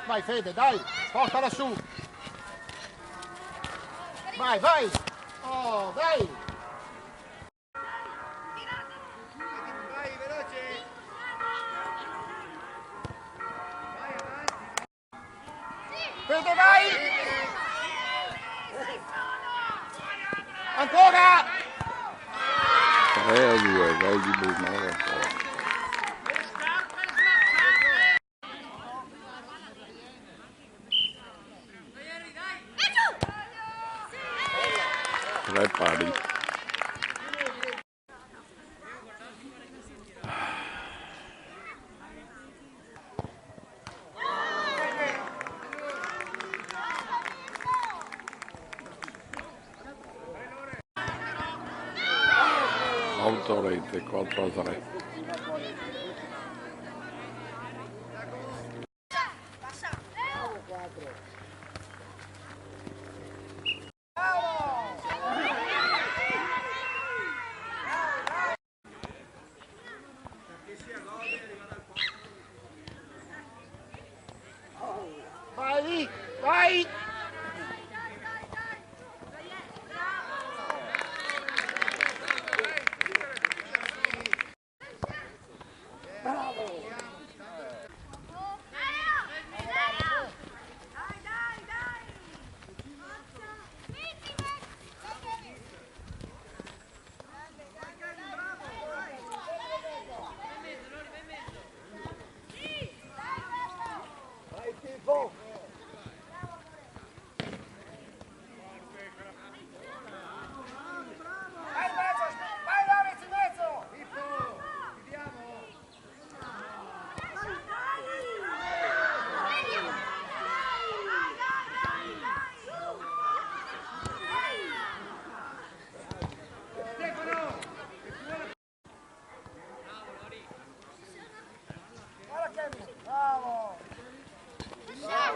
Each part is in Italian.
Vai Fede, dai, portala su. Vai, vai. Oh, dai. Vai, veloce. Vai avanti. Fede, vai. Ancora. 3-2, gol di Brunoro. Tre pari. Autorete 4-3. Vai, vai.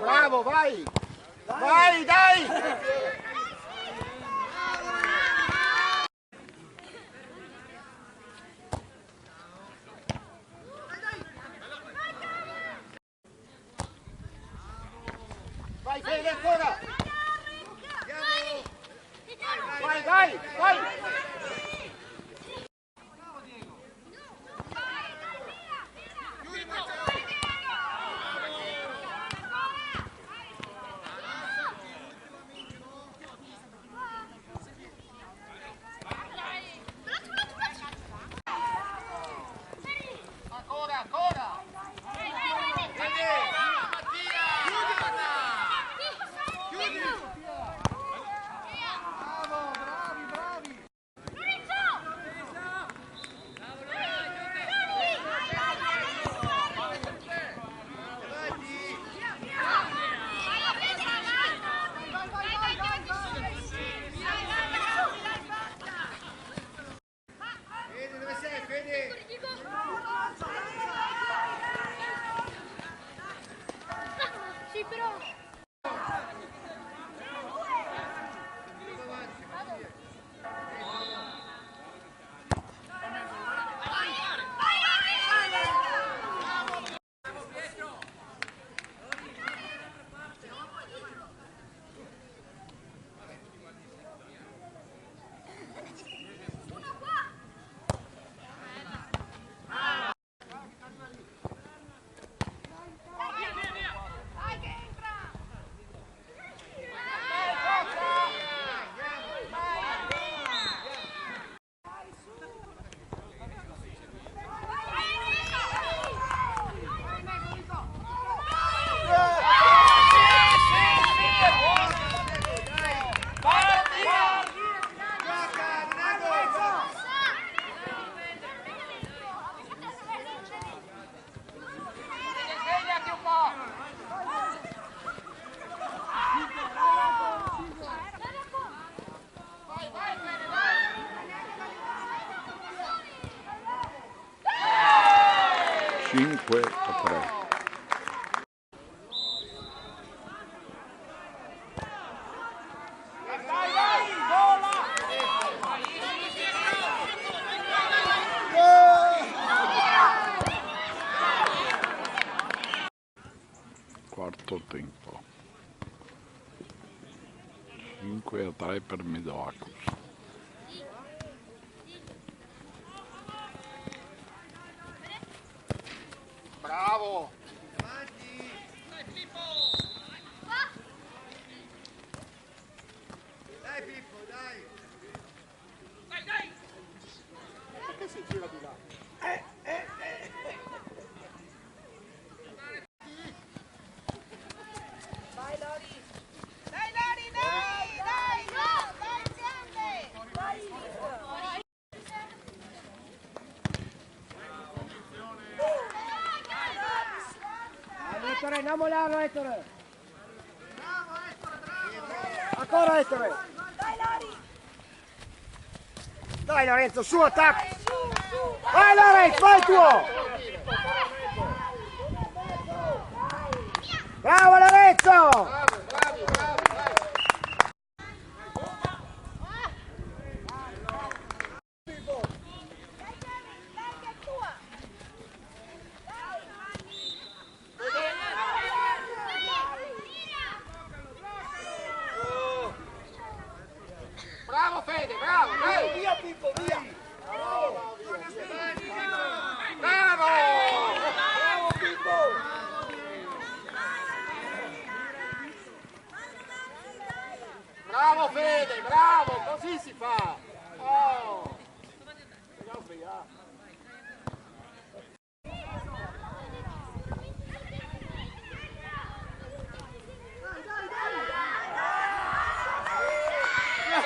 Bravo, vai! Vai, dai! Vai, Fede, ancora! Vai, vai, vai! Sì, però... Dai che entra! 5-3. Quarto tempo. 5-3 per Medacus. Bravo! Dai Pippo, dai! Perché si gira di là? Vai Lori! Dai Lori, dai! Dai! No! Dai insieme! Dai! Dai Ettore, non mollarlo Ettore! Ancora Ettore! Dai Lori! Dai Lorenzo, su attacco! Su, su! Vai Lorenzo, vai tuo! Bravo Lorenzo! Dai che è tua! Bravo Fede, bravo! Dai! Via Pippo, via! Bravo! Bravo Pippo! Bravo Fede, bravo! Così si fa! Oh! Andiamo a sbagliare.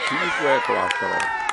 5-4.